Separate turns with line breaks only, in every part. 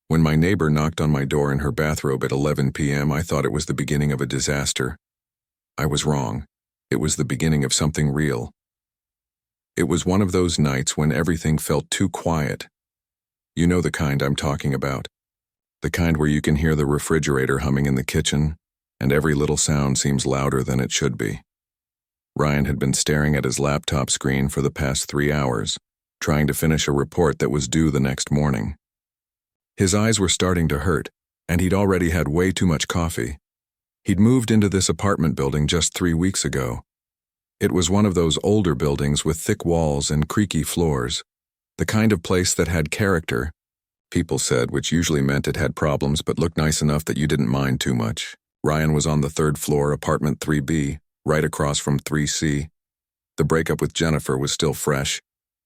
When my neighbor knocked on my door in her bathrobe at 11 p.m., I thought it was the beginning of a disaster. I was wrong. It was the beginning of something real. It was one of those nights when everything felt too quiet. You know the kind I'm talking about. The kind where you can hear the refrigerator humming in the kitchen, and every little sound seems louder than it should be. Ryan had been staring at his laptop screen for the past 3 hours, trying to finish a report that was due the next morning. His eyes were starting to hurt, and he'd already had way too much coffee. He'd moved into this apartment building just 3 weeks ago. It was one of those older buildings with thick walls and creaky floors, the kind of place that had character, people said, which usually meant it had problems but looked nice enough that you didn't mind too much. Ryan was on the 3rd floor, apartment 3B, right across from 3C. The breakup with Jennifer was still fresh.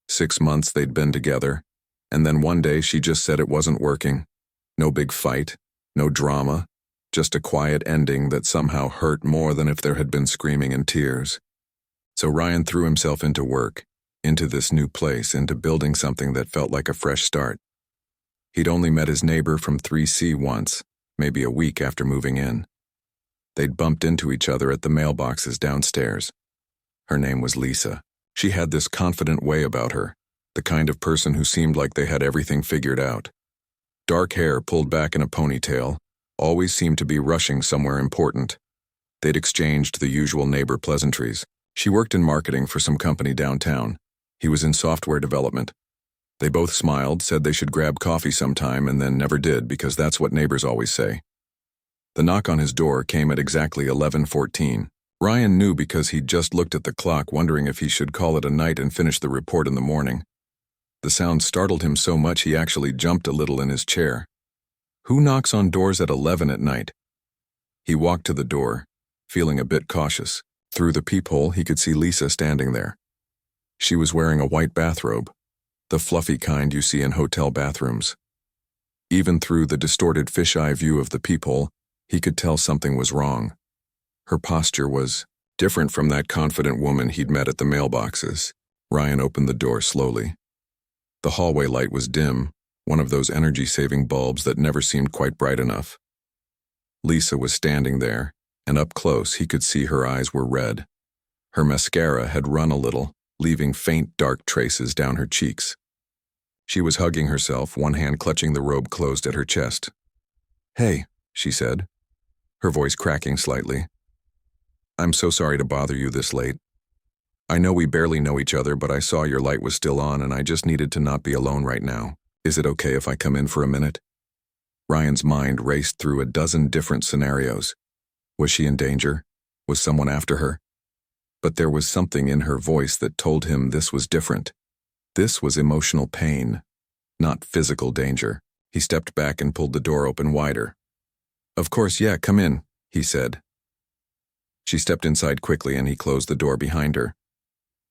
6 months they'd been together, and then one day she just said it wasn't working. No big fight, no drama, just a quiet ending that somehow hurt more than if there had been screaming and tears. So Ryan threw himself into work, into this new place, into building something that felt like a fresh start. He'd only met his neighbor from 3C once, maybe a week after moving in. They'd bumped into each other at the mailboxes downstairs. Her name was Lisa. She had this confident way about her, the kind of person who seemed like they had everything figured out. Dark hair pulled back in a ponytail, always seemed to be rushing somewhere important. They'd exchanged the usual neighbor pleasantries. She worked in marketing for some company downtown. He was in software development. They both smiled, said they should grab coffee sometime, and then never did because that's what neighbors always say. The knock on his door came at exactly 11:14. Ryan knew because he'd just looked at the clock, wondering if he should call it a night and finish the report in the morning. The sound startled him so much he actually jumped a little in his chair. Who knocks on doors at 11 at night? He walked to the door, feeling a bit cautious. Through the peephole, he could see Lisa standing there. She was wearing a white bathrobe, the fluffy kind you see in hotel bathrooms. Even through the distorted fisheye view of the peephole, he could tell something was wrong. Her posture was different from that confident woman he'd met at the mailboxes. Ryan opened the door slowly. The hallway light was dim, one of those energy-saving bulbs that never seemed quite bright enough. Lisa was standing there, and up close he could see her eyes were red. Her mascara had run a little, leaving faint dark traces down her cheeks. She was hugging herself, one hand clutching the robe closed at her chest. "Hey," she said, her voice cracking slightly. "I'm so sorry to bother you this late. I know we barely know each other, but I saw your light was still on and I just needed to not be alone right now. Is it okay if I come in for a minute?" Ryan's mind raced through a dozen different scenarios. Was she in danger? Was someone after her? But there was something in her voice that told him this was different. This was emotional pain, not physical danger. He stepped back and pulled the door open wider. "Of course, yeah, come in," he said. She stepped inside quickly and he closed the door behind her.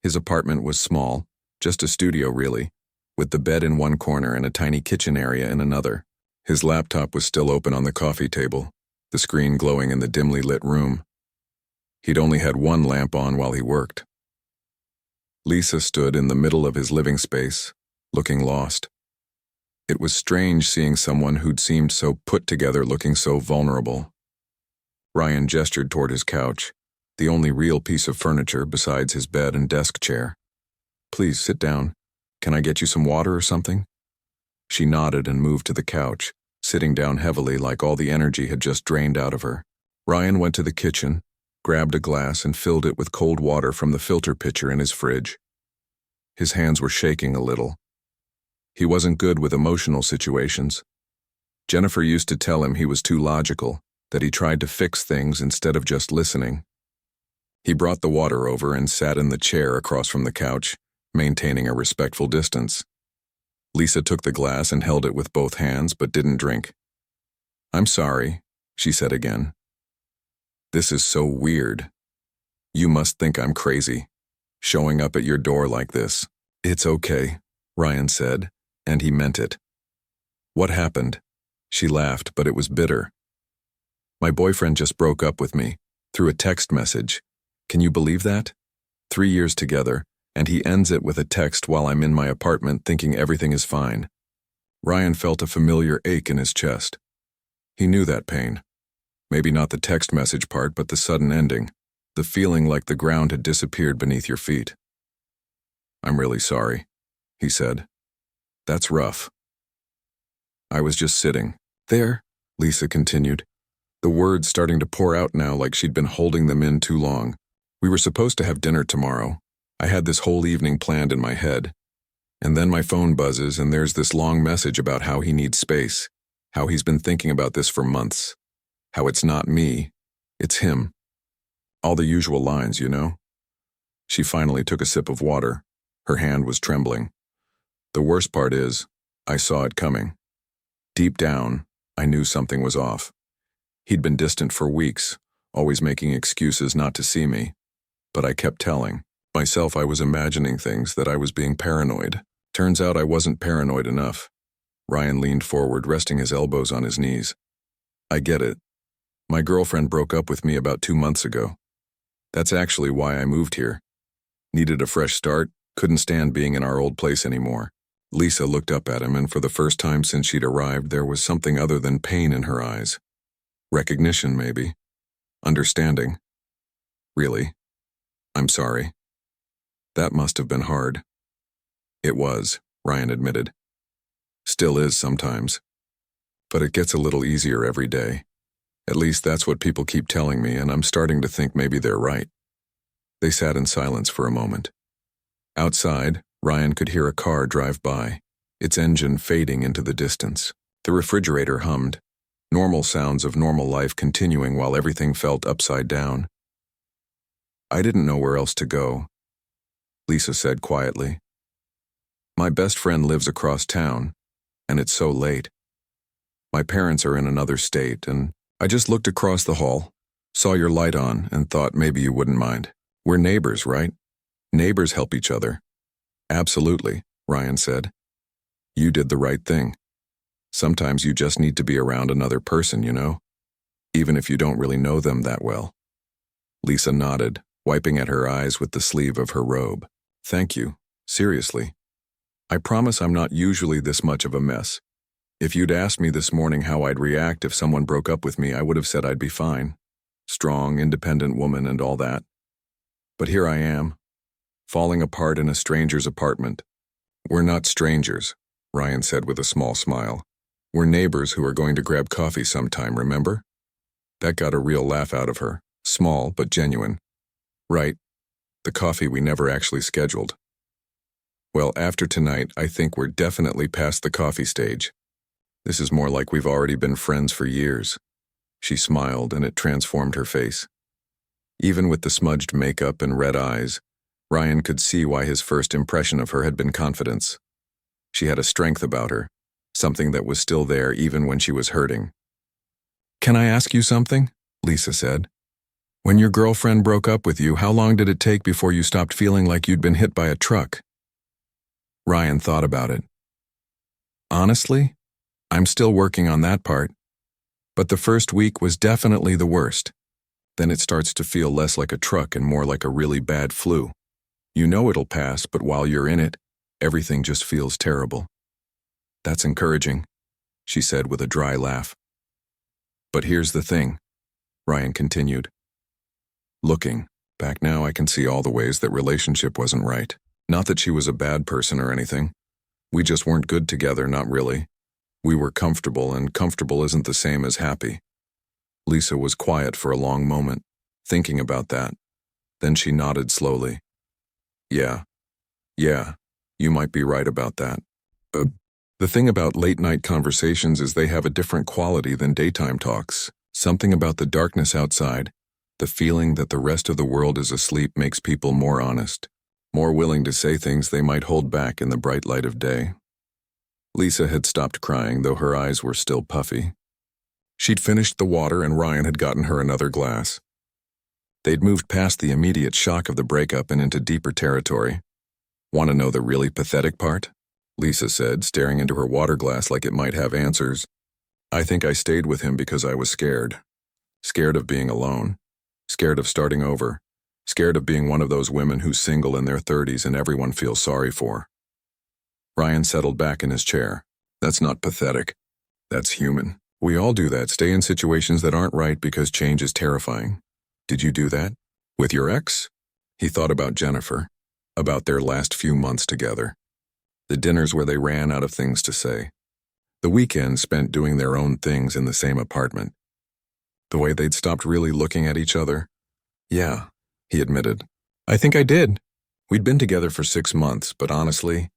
His apartment was small, just a studio really, with the bed in one corner and a tiny kitchen area in another. His laptop was still open on the coffee table, the screen glowing in the dimly lit room. He'd only had one lamp on while he worked. Lisa stood in the middle of his living space, looking lost. It was strange seeing someone who'd seemed so put together looking so vulnerable. Ryan gestured toward his couch, the only real piece of furniture besides his bed and desk chair. "Please sit down. Can I get you some water or something?" She nodded and moved to the couch, sitting down heavily like all the energy had just drained out of her. Ryan went to the kitchen, grabbed a glass and filled it with cold water from the filter pitcher in his fridge. His hands were shaking a little. He wasn't good with emotional situations. Jennifer used to tell him he was too logical, that he tried to fix things instead of just listening. He brought the water over and sat in the chair across from the couch, maintaining a respectful distance. Lisa took the glass and held it with both hands but didn't drink. "I'm sorry," she said again. "This is so weird. You must think I'm crazy, showing up at your door like this." "It's okay," Ryan said, and he meant it. "What happened?" She laughed, but it was bitter. "My boyfriend just broke up with me, through a text message. Can you believe that? 3 years together, and he ends it with a text while I'm in my apartment thinking everything is fine. Ryan felt a familiar ache in his chest. He knew that pain. Maybe not the text message part, but the sudden ending. The feeling like the ground had disappeared beneath your feet. "I'm really sorry," he said. "That's rough." "I was just sitting." "There," Lisa continued, the words starting to pour out now like she'd been holding them in too long. "We were supposed to have dinner tomorrow. I had this whole evening planned in my head. And then my phone buzzes and there's this long message about how he needs space, how he's been thinking about this for months, how it's not me, it's him. All the usual lines, you know?" She finally took a sip of water. Her hand was trembling. "The worst part is, I saw it coming. Deep down, I knew something was off. He'd been distant for weeks, always making excuses not to see me. But I kept telling myself I was imagining things, that I was being paranoid. Turns out I wasn't paranoid enough." Ryan leaned forward, resting his elbows on his knees. "I get it. My girlfriend broke up with me about 2 months ago. That's actually why I moved here. Needed a fresh start, couldn't stand being in our old place anymore." Lisa looked up at him, and for the first time since she'd arrived, there was something other than pain in her eyes. Recognition, maybe. Understanding. "Really? I'm sorry." "That must have been hard." "It was," Ryan admitted. "Still is sometimes. But it gets a little easier every day. At least that's what people keep telling me, and I'm starting to think maybe they're right." They sat in silence for a moment. Outside, Ryan could hear a car drive by, its engine fading into the distance. The refrigerator hummed, normal sounds of normal life continuing while everything felt upside down. "I didn't know where else to go," Lisa said quietly. "My best friend lives across town, and it's so late. My parents are in another state, and I just looked across the hall, saw your light on, and thought maybe you wouldn't mind. We're neighbors, right? Neighbors help each other." "Absolutely," Ryan said. "You did the right thing. Sometimes you just need to be around another person, you know? Even if you don't really know them that well." Lisa nodded, wiping at her eyes with the sleeve of her robe. "Thank you. Seriously. I promise I'm not usually this much of a mess. If you'd asked me this morning how I'd react if someone broke up with me, I would have said I'd be fine. Strong, independent woman and all that. But here I am, falling apart in a stranger's apartment." "We're not strangers," Ryan said with a small smile. "We're neighbors who are going to grab coffee sometime, remember?" That got a real laugh out of her, small but genuine. "Right. The coffee we never actually scheduled." "Well, after tonight, I think we're definitely past the coffee stage. This is more like we've already been friends for years." She smiled, and it transformed her face. Even with the smudged makeup and red eyes, Ryan could see why his first impression of her had been confidence. She had a strength about her, something that was still there even when she was hurting. "Can I ask you something?" Lisa said. "When your girlfriend broke up with you, how long did it take before you stopped feeling like you'd been hit by a truck?" Ryan thought about it. "Honestly, I'm still working on that part. But the first week was definitely the worst. Then it starts to feel less like a truck and more like a really bad flu. You know it'll pass, but while you're in it, everything just feels terrible." "That's encouraging," she said with a dry laugh. "But here's the thing," Ryan continued. "Looking back now, I can see all the ways that relationship wasn't right. Not that she was a bad person or anything. We just weren't good together, not really. We were comfortable, and comfortable isn't the same as happy." Lisa was quiet for a long moment, thinking about that. Then she nodded slowly. Yeah, you might be right about that. The thing about late-night conversations is they have a different quality than daytime talks. Something about the darkness outside, the feeling that the rest of the world is asleep, makes people more honest, more willing to say things they might hold back in the bright light of day." Lisa had stopped crying, though her eyes were still puffy. She'd finished the water, and Ryan had gotten her another glass. They'd moved past the immediate shock of the breakup and into deeper territory. "Want to know the really pathetic part?" Lisa said, staring into her water glass like it might have answers. "I think I stayed with him because I was scared. Scared of being alone. Scared of starting over. Scared of being one of those women who's single in their 30s and everyone feels sorry for." Ryan settled back in his chair. That's not pathetic. That's human. We all do that, stay in situations that aren't right because change is terrifying. Did you do that? With your ex? He thought about Jennifer, about their last few months together. The dinners where they ran out of things to say. The weekends spent doing their own things in the same apartment. The way they'd stopped really looking at each other. Yeah, he admitted. I think I did. We'd been together for 6 months, but honestly,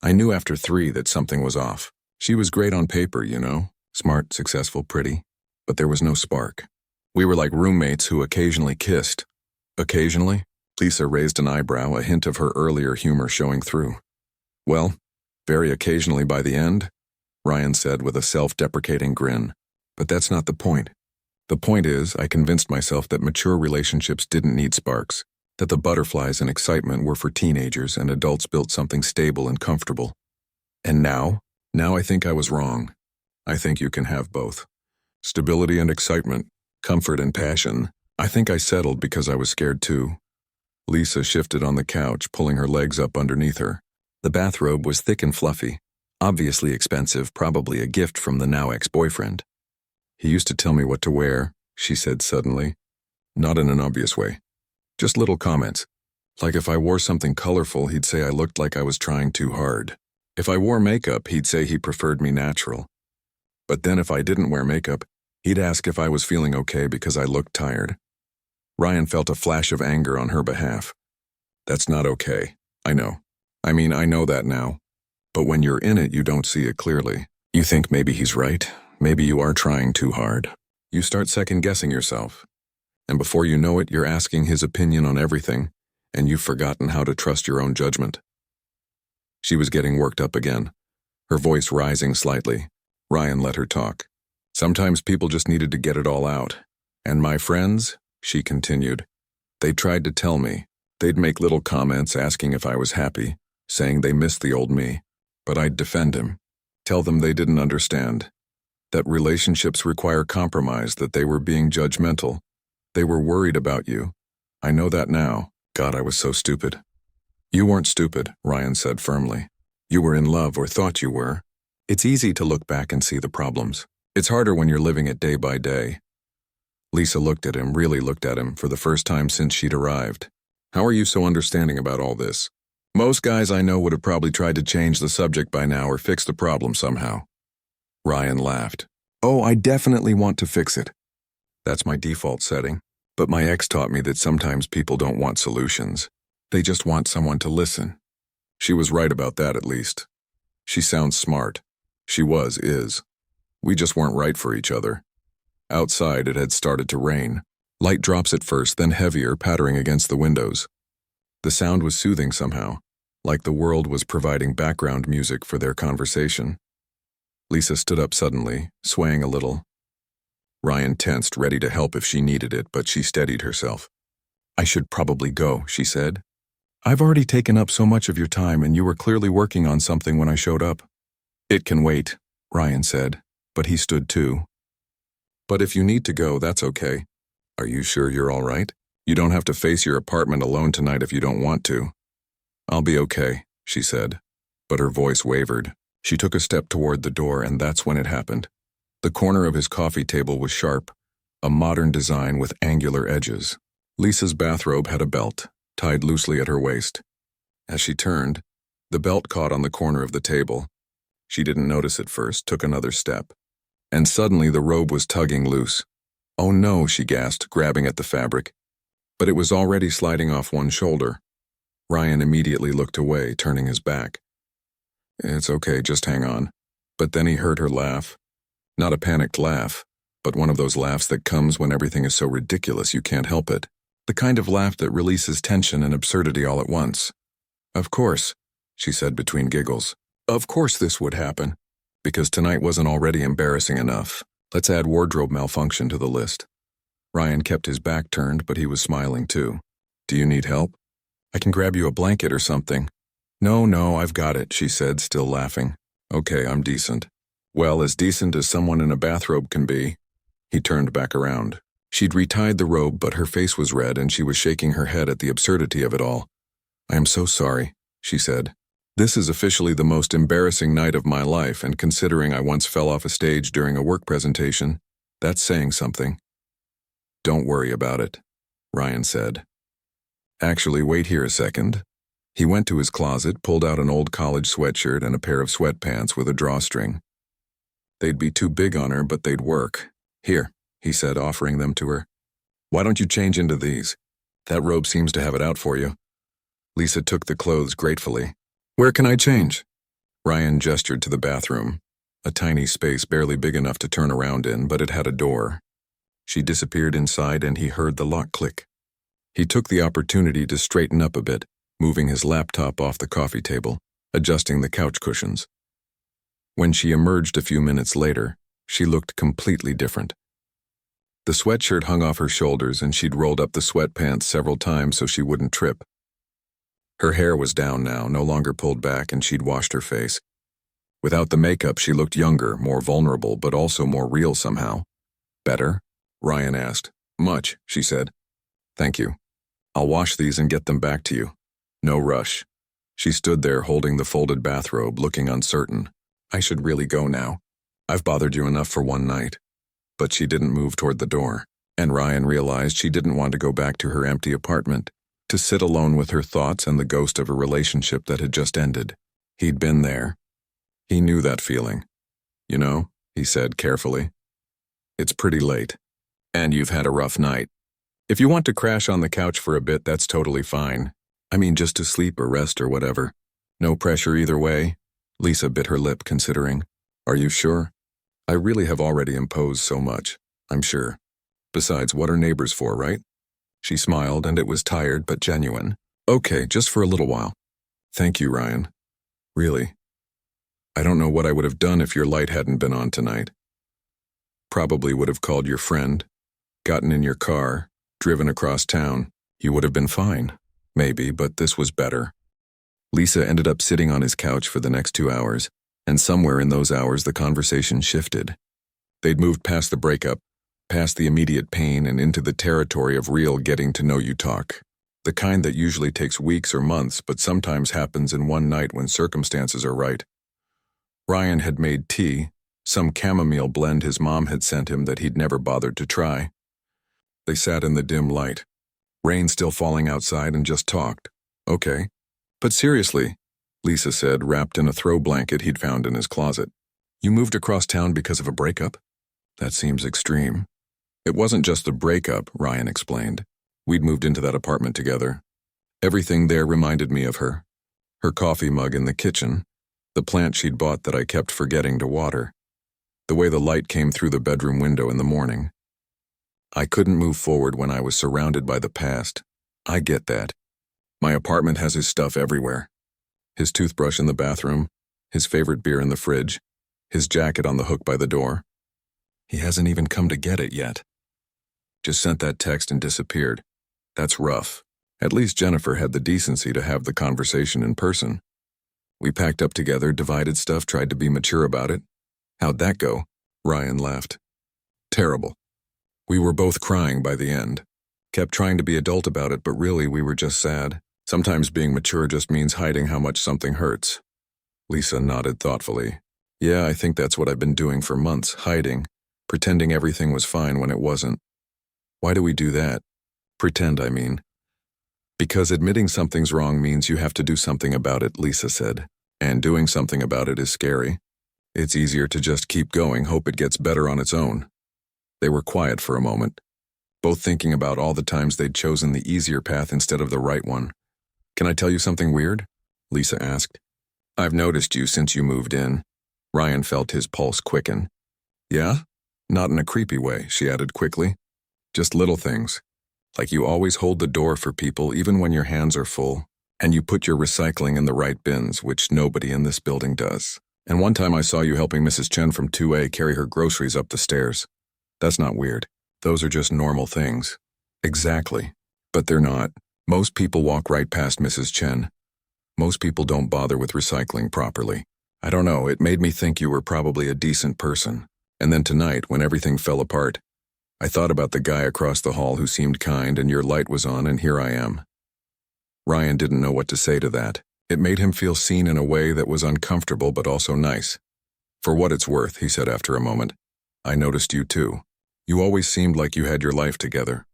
I knew after 3 that something was off. She was great on paper, you know, smart, successful, pretty, but there was no spark. We were like roommates who occasionally kissed. Occasionally? Lisa raised an eyebrow, a hint of her earlier humor showing through. Well, very occasionally by the end, Ryan said with a self-deprecating grin. But that's not the point. The point is, I convinced myself that mature relationships didn't need sparks, that the butterflies and excitement were for teenagers and adults built something stable and comfortable. And now I think I was wrong. I think you can have both. Stability and excitement, comfort and passion. I think I settled because I was scared too. Lisa shifted on the couch, pulling her legs up underneath her. The bathrobe was thick and fluffy, obviously expensive, probably a gift from the now ex-boyfriend. He used to tell me what to wear, she said suddenly. Not in an obvious way. Just little comments. Like if I wore something colorful, he'd say I looked like I was trying too hard. If I wore makeup, he'd say he preferred me natural. But then if I didn't wear makeup, he'd ask if I was feeling okay because I looked tired. Ryan felt a flash of anger on her behalf. That's not okay. I know. I know that now. But when you're in it, you don't see it clearly. You think maybe he's right. Maybe you are trying too hard. You start second-guessing yourself. And before you know it, you're asking his opinion on everything, and you've forgotten how to trust your own judgment. She was getting worked up again, her voice rising slightly. Ryan let her talk. Sometimes people just needed to get it all out. And my friends, she continued, they tried to tell me. They'd make little comments asking if I was happy, saying they missed the old me. But I'd defend him, tell them they didn't understand, that relationships require compromise, that they were being judgmental. They were worried about you. I know that now. God, I was so stupid. You weren't stupid, Ryan said firmly. You were in love, or thought you were. It's easy to look back and see the problems. It's harder when you're living it day by day. Lisa looked at him, really looked at him, for the first time since she'd arrived. How are you so understanding about all this? Most guys I know would have probably tried to change the subject by now or fix the problem somehow. Ryan laughed. Oh, I definitely want to fix it. That's my default setting. But my ex taught me that sometimes people don't want solutions. They just want someone to listen. She was right about that, at least. She sounds smart. She is. We just weren't right for each other. Outside, it had started to rain. Light drops at first, then heavier, pattering against the windows. The sound was soothing somehow, like the world was providing background music for their conversation. Lisa stood up suddenly, swaying a little. Ryan tensed, ready to help if she needed it, but she steadied herself. I should probably go, she said. I've already taken up so much of your time, and you were clearly working on something when I showed up. It can wait, Ryan said, but he stood too. But if you need to go, that's okay. Are you sure you're all right? You don't have to face your apartment alone tonight if you don't want to. I'll be okay, she said, but her voice wavered. She took a step toward the door, and that's when it happened. The corner of his coffee table was sharp, a modern design with angular edges. Lisa's bathrobe had a belt, tied loosely at her waist. As she turned, the belt caught on the corner of the table. She didn't notice at first, took another step. And suddenly the robe was tugging loose. Oh no, she gasped, grabbing at the fabric. But it was already sliding off one shoulder. Ryan immediately looked away, turning his back. It's okay, just hang on. But then he heard her laugh. Not a panicked laugh, but one of those laughs that comes when everything is so ridiculous you can't help it. The kind of laugh that releases tension and absurdity all at once. Of course, she said between giggles. Of course this would happen. Because tonight wasn't already embarrassing enough. Let's add wardrobe malfunction to the list. Ryan kept his back turned, but he was smiling too. Do you need help? I can grab you a blanket or something. No, I've got it, she said, still laughing. Okay, I'm decent. Well, as decent as someone in a bathrobe can be. He turned back around. She'd retied the robe, but her face was red and she was shaking her head at the absurdity of it all. I am so sorry, she said. This is officially the most embarrassing night of my life, and considering I once fell off a stage during a work presentation, that's saying something. Don't worry about it, Ryan said. Actually, wait here a second. He went to his closet, pulled out an old college sweatshirt and a pair of sweatpants with a drawstring. They'd be too big on her, but they'd work. Here, he said, offering them to her. Why don't you change into these? That robe seems to have it out for you. Lisa took the clothes gratefully. Where can I change? Ryan gestured to the bathroom, a tiny space barely big enough to turn around in, but it had a door. She disappeared inside and he heard the lock click. He took the opportunity to straighten up a bit, moving his laptop off the coffee table, adjusting the couch cushions. When she emerged a few minutes later, she looked completely different. The sweatshirt hung off her shoulders and she'd rolled up the sweatpants several times so she wouldn't trip. Her hair was down now, no longer pulled back, and she'd washed her face. Without the makeup, she looked younger, more vulnerable, but also more real somehow. Better? Ryan asked. Much, she said. Thank you. I'll wash these and get them back to you. No rush. She stood there holding the folded bathrobe, looking uncertain. I should really go now. I've bothered you enough for one night. But she didn't move toward the door, and Ryan realized she didn't want to go back to her empty apartment, to sit alone with her thoughts and the ghost of a relationship that had just ended. He'd been there. He knew that feeling. You know, he said carefully. It's pretty late. And you've had a rough night. If you want to crash on the couch for a bit, that's totally fine. I mean, just to sleep or rest or whatever. No pressure either way. Lisa bit her lip, considering. Are you sure? I really have already imposed so much, I'm sure. Besides, what are neighbors for, right? She smiled, and it was tired but genuine. Okay, just for a little while. Thank you, Ryan. Really. I don't know what I would have done if your light hadn't been on tonight. Probably would have called your friend, gotten in your car, driven across town. You would have been fine. Maybe, but this was better. Lisa ended up sitting on his couch for the next 2 hours, and somewhere in those hours the conversation shifted. They'd moved past the breakup, past the immediate pain, and into the territory of real getting-to-know-you talk. The kind that usually takes weeks or months, but sometimes happens in one night when circumstances are right. Ryan had made tea, some chamomile blend his mom had sent him that he'd never bothered to try. They sat in the dim light. Rain still falling outside, and just talked. Okay. But seriously, Lisa said, wrapped in a throw blanket he'd found in his closet. You moved across town because of a breakup? That seems extreme. It wasn't just the breakup, Ryan explained. We'd moved into that apartment together. Everything there reminded me of her. Her coffee mug in the kitchen, the plant she'd bought that I kept forgetting to water, the way the light came through the bedroom window in the morning. I couldn't move forward when I was surrounded by the past. I get that. My apartment has his stuff everywhere. His toothbrush in the bathroom, his favorite beer in the fridge, his jacket on the hook by the door. He hasn't even come to get it yet. Just sent that text and disappeared. That's rough. At least Jennifer had the decency to have the conversation in person. We packed up together, divided stuff, tried to be mature about it. How'd that go? Ryan laughed. Terrible. We were both crying by the end. Kept trying to be adult about it, but really we were just sad. Sometimes being mature just means hiding how much something hurts. Lisa nodded thoughtfully. Yeah, I think that's what I've been doing for months, hiding, pretending everything was fine when it wasn't. Why do we do that? Pretend, I mean. Because admitting something's wrong means you have to do something about it, Lisa said. And doing something about it is scary. It's easier to just keep going, hope it gets better on its own. They were quiet for a moment, both thinking about all the times they'd chosen the easier path instead of the right one. Can I tell you something weird? Lisa asked. I've noticed you since you moved in. Ryan felt his pulse quicken. Yeah? Not in a creepy way, she added quickly. Just little things. Like you always hold the door for people even when your hands are full, and you put your recycling in the right bins, which nobody in this building does. And one time I saw you helping Mrs. Chen from 2A carry her groceries up the stairs. That's not weird. Those are just normal things. Exactly. But they're not. Most people walk right past Mrs. Chen. Most people don't bother with recycling properly. I don't know, it made me think you were probably a decent person. And then tonight, when everything fell apart, I thought about the guy across the hall who seemed kind, and your light was on, and here I am. Ryan didn't know what to say to that. It made him feel seen in a way that was uncomfortable but also nice. "For what it's worth," he said after a moment, "I noticed you too. You always seemed like you had your life together.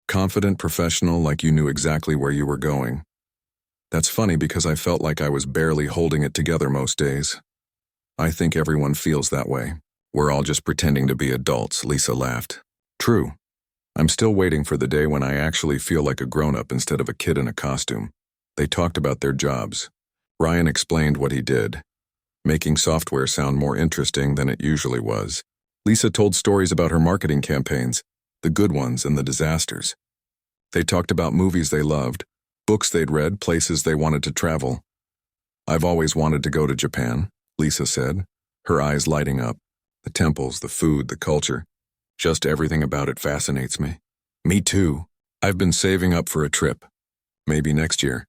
Confident, professional, like you knew exactly where you were going. That's funny because I felt like I was barely holding it together most days." "I think everyone feels that way. We're all just pretending to be adults," Lisa laughed. "True. I'm still waiting for the day when I actually feel like a grown-up instead of a kid in a costume." They talked about their jobs. Ryan explained what he did, making software sound more interesting than it usually was. Lisa told stories about her marketing campaigns, the good ones and the disasters. They talked about movies they loved, books they'd read, places they wanted to travel. "I've always wanted to go to Japan," Lisa said, her eyes lighting up. "The temples, the food, the culture. Just everything about it fascinates me." "Me too. I've been saving up for a trip. Maybe next year.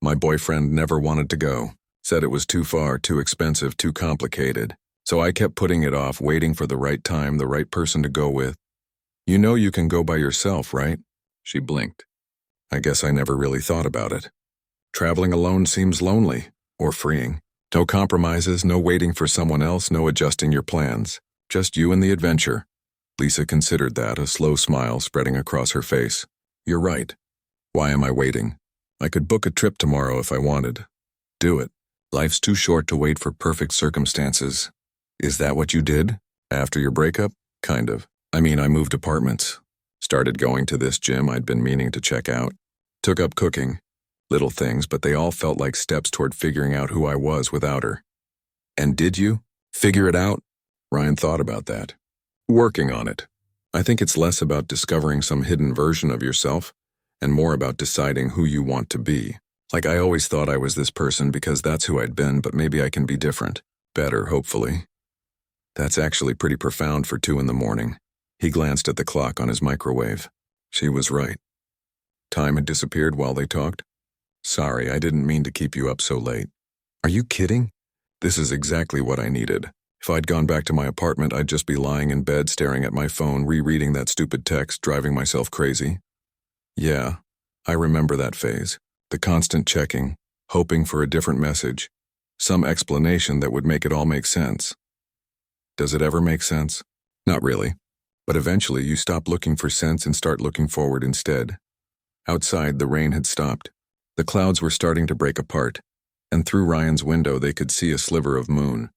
My boyfriend never wanted to go, said it was too far, too expensive, too complicated. So I kept putting it off, waiting for the right time, the right person to go with. You know you can go by yourself, right?" She blinked. "I guess I never really thought about it. Traveling alone seems lonely, or freeing. No compromises, no waiting for someone else, no adjusting your plans. Just you and the adventure." Lisa considered that, a slow smile spreading across her face. "You're right. Why am I waiting? I could book a trip tomorrow if I wanted. Do it. Life's too short to wait for perfect circumstances." "Is that what you did? After your breakup?" "Kind of. I mean, I moved apartments. Started going to this gym I'd been meaning to check out. Took up cooking. Little things, but they all felt like steps toward figuring out who I was without her." "And did you figure it out?" Ryan thought about that. "Working on it. I think it's less about discovering some hidden version of yourself and more about deciding who you want to be. Like I always thought I was this person because that's who I'd been, but maybe I can be different. Better, hopefully." "That's actually pretty profound for 2 in the morning. He glanced at the clock on his microwave. She was right. Time had disappeared while they talked. "Sorry, I didn't mean to keep you up so late." "Are you kidding? This is exactly what I needed. If I'd gone back to my apartment, I'd just be lying in bed staring at my phone, rereading that stupid text, driving myself crazy." "Yeah, I remember that phase. The constant checking, hoping for a different message, some explanation that would make it all make sense." "Does it ever make sense?" "Not really. But eventually you stop looking for sense and start looking forward instead." Outside, the rain had stopped. The clouds were starting to break apart, and through Ryan's window they could see a sliver of moon.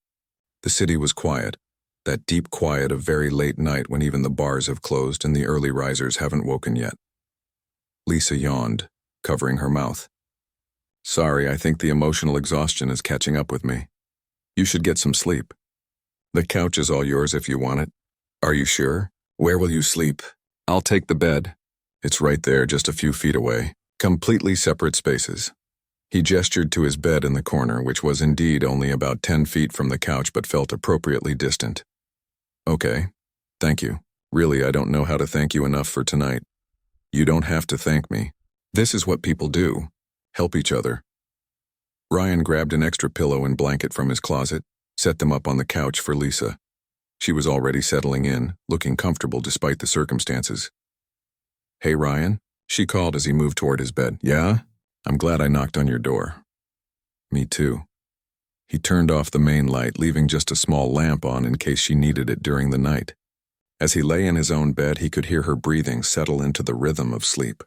The city was quiet, that deep quiet of very late night when even the bars have closed and the early risers haven't woken yet. Lisa yawned, covering her mouth. "Sorry, I think the emotional exhaustion is catching up with me. You should get some sleep. The couch is all yours if you want it." "Are you sure? Where will you sleep?" "I'll take the bed. It's right there, just a few feet away. Completely separate spaces." He gestured to his bed in the corner, which was indeed only about 10 feet from the couch but felt appropriately distant. "Okay. Thank you. Really, I don't know how to thank you enough for tonight." "You don't have to thank me. This is what people do. Help each other." Ryan grabbed an extra pillow and blanket from his closet, set them up on the couch for Lisa. She was already settling in, looking comfortable despite the circumstances. "Hey, Ryan," she called as he moved toward his bed. "Yeah? I'm glad I knocked on your door." "Me too." He turned off the main light, leaving just a small lamp on in case she needed it during the night. As he lay in his own bed, he could hear her breathing settle into the rhythm of sleep.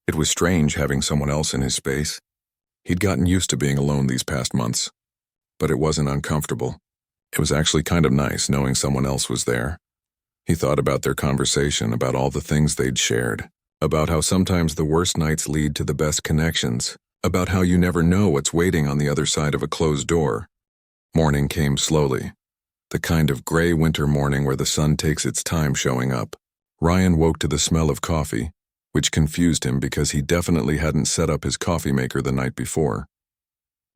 It was strange having someone else in his space. He'd gotten used to being alone these past months, but it wasn't uncomfortable. It was actually kind of nice knowing someone else was there. He thought about their conversation, about all the things they'd shared, about how sometimes the worst nights lead to the best connections, about how you never know what's waiting on the other side of a closed door. Morning came slowly, the kind of gray winter morning where the sun takes its time showing up. Ryan woke to the smell of coffee, which confused him because he definitely hadn't set up his coffee maker the night before.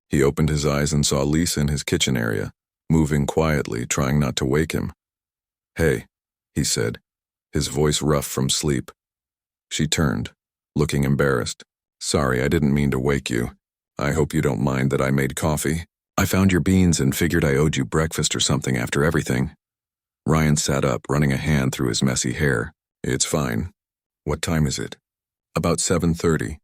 He opened his eyes and saw Lisa in his kitchen area, moving quietly, trying not to wake him. "Hey," he said, his voice rough from sleep. She turned, looking embarrassed. "Sorry, I didn't mean to wake you. I hope you don't mind that I made coffee. I found your beans and figured I owed you breakfast or something after everything." Ryan sat up, running a hand through his messy hair. "It's fine. What time is it?" "About 7:30.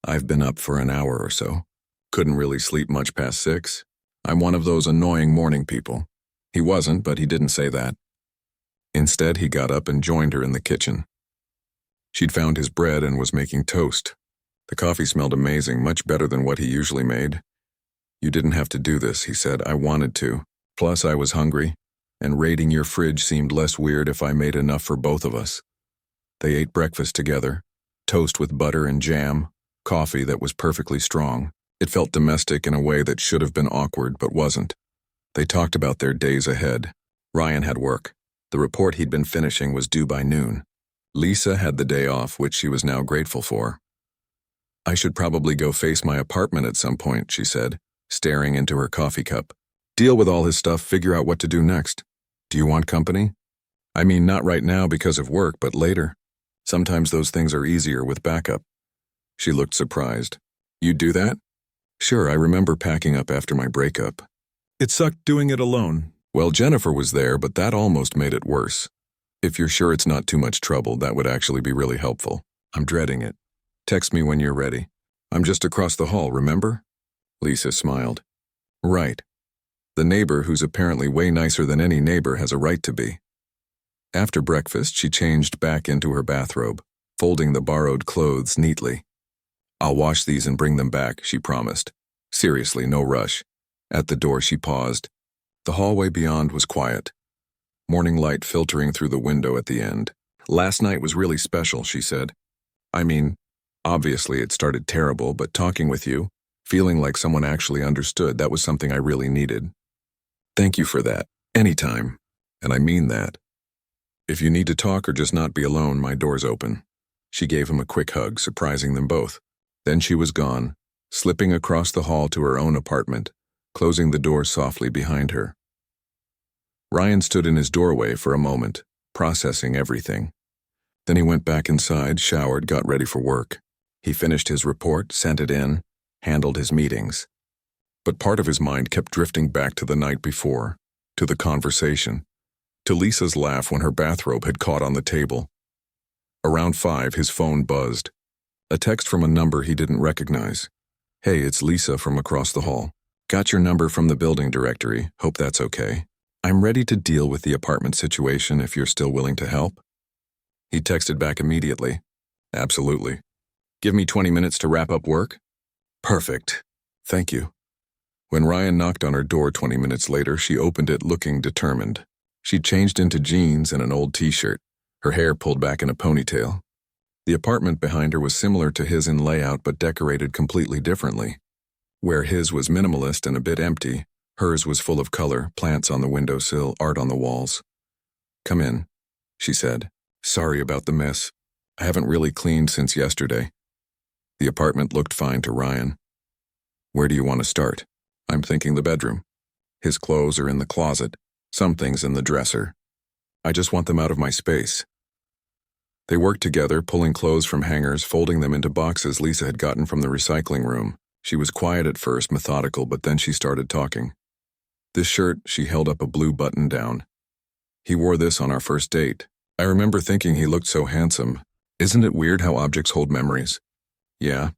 I've been up for an hour or so. Couldn't really sleep much past 6. I'm one of those annoying morning people. He wasn't, but he didn't say that. Instead, he got up and joined her in the kitchen. She'd found his bread and was making toast. The coffee smelled amazing, much better than what he usually made. You didn't have to do this, he said. I wanted to. Plus, I was hungry, and raiding your fridge seemed less weird if I made enough for both of us. They ate breakfast together, toast with butter and jam, coffee that was perfectly strong. It felt domestic in a way that should have been awkward but wasn't. They talked about their days ahead. Ryan had work. The report he'd been finishing was due by noon. Lisa had the day off, which she was now grateful for. I should probably go face my apartment at some point, she said, staring into her coffee cup. Deal with all his stuff, figure out what to do next. Do you want company? I mean, not right now because of work, but later. Sometimes those things are easier with backup. She looked surprised. You do that? Sure, I remember packing up after my breakup. It sucked doing it alone. Well, Jennifer was there, but that almost made it worse. If you're sure it's not too much trouble, that would actually be really helpful. I'm dreading it. Text me when you're ready. I'm just across the hall, remember? Lisa smiled. Right. The neighbor, who's apparently way nicer than any neighbor, has a right to be. After breakfast, she changed back into her bathrobe, folding the borrowed clothes neatly. I'll wash these and bring them back, she promised. Seriously, no rush. At the door, she paused. The hallway beyond was quiet. Morning light filtering through the window at the end. Last night was really special, she said. I mean, obviously it started terrible, but talking with you, feeling like someone actually understood, that was something I really needed. Thank you for that. Anytime. And I mean that. If you need to talk or just not be alone, my door's open. She gave him a quick hug, surprising them both. Then she was gone, slipping across the hall to her own apartment, closing the door softly behind her. Ryan stood in his doorway for a moment, processing everything. Then he went back inside, showered, got ready for work. He finished his report, sent it in, handled his meetings. But part of his mind kept drifting back to the night before, to the conversation, to Lisa's laugh when her bathrobe had caught on the table. Around 5, his phone buzzed. A text from a number he didn't recognize. Hey, it's Lisa from across the hall. Got your number from the building directory. Hope that's okay. I'm ready to deal with the apartment situation if you're still willing to help. He texted back immediately. Absolutely. Give me 20 minutes to wrap up work? Perfect. Thank you. When Ryan knocked on her door 20 minutes later, she opened it looking determined. She'd changed into jeans and an old t-shirt, her hair pulled back in a ponytail. The apartment behind her was similar to his in layout but decorated completely differently. Where his was minimalist and a bit empty, hers was full of color, plants on the windowsill, art on the walls. Come in, she said. Sorry about the mess. I haven't really cleaned since yesterday. The apartment looked fine to Ryan. Where do you want to start? I'm thinking the bedroom. His clothes are in the closet, some things in the dresser. I just want them out of my space. They worked together, pulling clothes from hangers, folding them into boxes Lisa had gotten from the recycling room. She was quiet at first, methodical, but then she started talking. This shirt, she held up a blue button down. He wore this on our first date. I remember thinking he looked so handsome. Isn't it weird how objects hold memories? Yeah.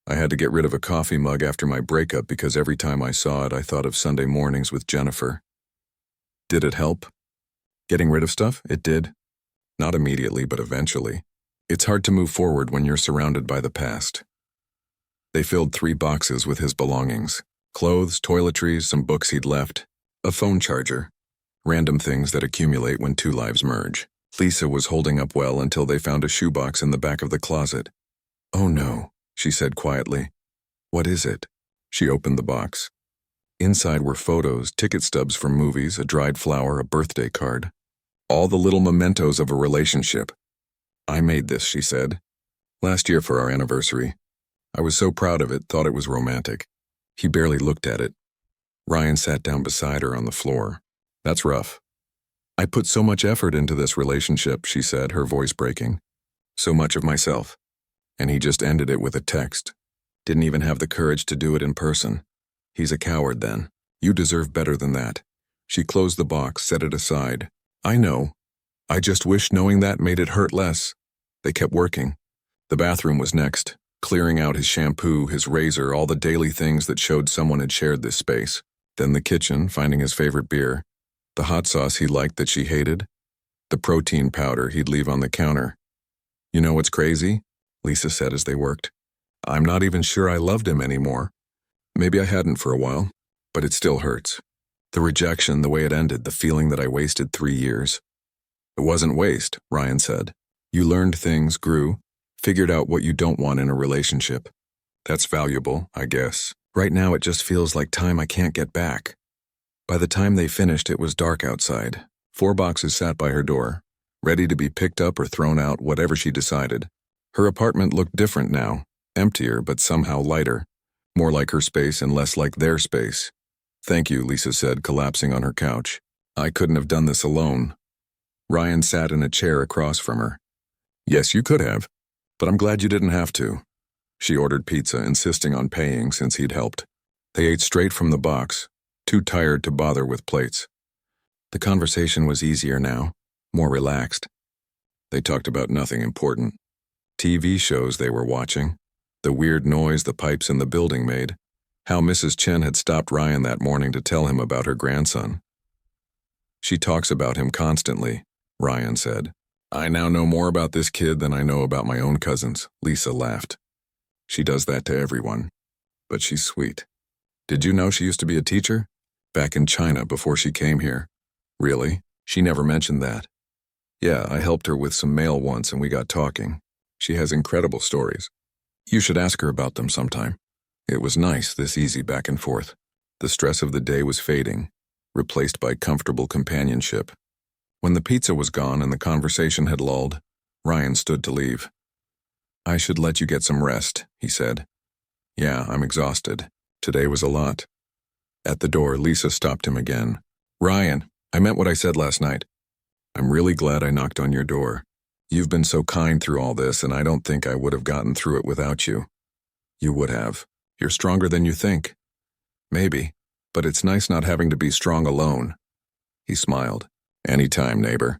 I had to get rid of a coffee mug after my breakup because every time I saw it, I thought of Sunday mornings with Jennifer. Did it help? Getting rid of stuff? It did. Not immediately, but eventually. It's hard to move forward when you're surrounded by the past. They filled 3 boxes with his belongings. Clothes, toiletries, some books he'd left, a phone charger. Random things that accumulate when 2 lives merge. Lisa was holding up well until they found a shoebox in the back of the closet. Oh no, she said quietly. What is it? She opened the box. Inside were photos, ticket stubs from movies, a dried flower, a birthday card. All the little mementos of a relationship. I made this, she said. Last year for our anniversary. I was so proud of it, thought it was romantic. He barely looked at it. Ryan sat down beside her on the floor. That's rough. I put so much effort into this relationship, she said, her voice breaking. So much of myself. And he just ended it with a text. Didn't even have the courage to do it in person. He's a coward then. You deserve better than that. She closed the box, set it aside. I know. I just wish knowing that made it hurt less. They kept working. The bathroom was next. clearing out his shampoo, his razor, all the daily things that showed someone had shared this space. Then the kitchen, finding his favorite beer, the hot sauce he liked that she hated, the protein powder he'd leave on the counter. You know what's crazy? Lisa said as they worked. I'm not even sure I loved him anymore. Maybe I hadn't for a while, but it still hurts. The rejection, the way it ended, the feeling that I wasted 3 years. It wasn't waste, Ryan said. You learned things, grew, figured out what you don't want in a relationship. That's valuable, I guess. Right now it just feels like time I can't get back. By the time they finished, it was dark outside. 4 boxes sat by her door, ready to be picked up or thrown out, whatever she decided. Her apartment looked different now, emptier but somehow lighter, more like her space and less like their space. Thank you, Lisa said, collapsing on her couch. I couldn't have done this alone. Ryan sat in a chair across from her. Yes, you could have, but I'm glad you didn't have to. She ordered pizza, insisting on paying since he'd helped. They ate straight from the box, too tired to bother with plates. The conversation was easier now, more relaxed. They talked about nothing important. TV shows they were watching, the weird noise the pipes in the building made, how Mrs. Chen had stopped Ryan that morning to tell him about her grandson. She talks about him constantly, Ryan said. I now know more about this kid than I know about my own cousins, Lisa laughed. She does that to everyone, but she's sweet. Did you know she used to be a teacher? Back in China before she came here. Really? She never mentioned that. Yeah, I helped her with some mail once and we got talking. She has incredible stories. You should ask her about them sometime. It was nice, this easy back and forth. The stress of the day was fading, replaced by comfortable companionship. When the pizza was gone and the conversation had lulled, Ryan stood to leave. I should let you get some rest, he said. Yeah, I'm exhausted. Today was a lot. At the door, Lisa stopped him again. Ryan, I meant what I said last night. I'm really glad I knocked on your door. You've been so kind through all this, and I don't think I would have gotten through it without you. You would have. You're stronger than you think. Maybe, but it's nice not having to be strong alone. He smiled. Anytime, neighbor.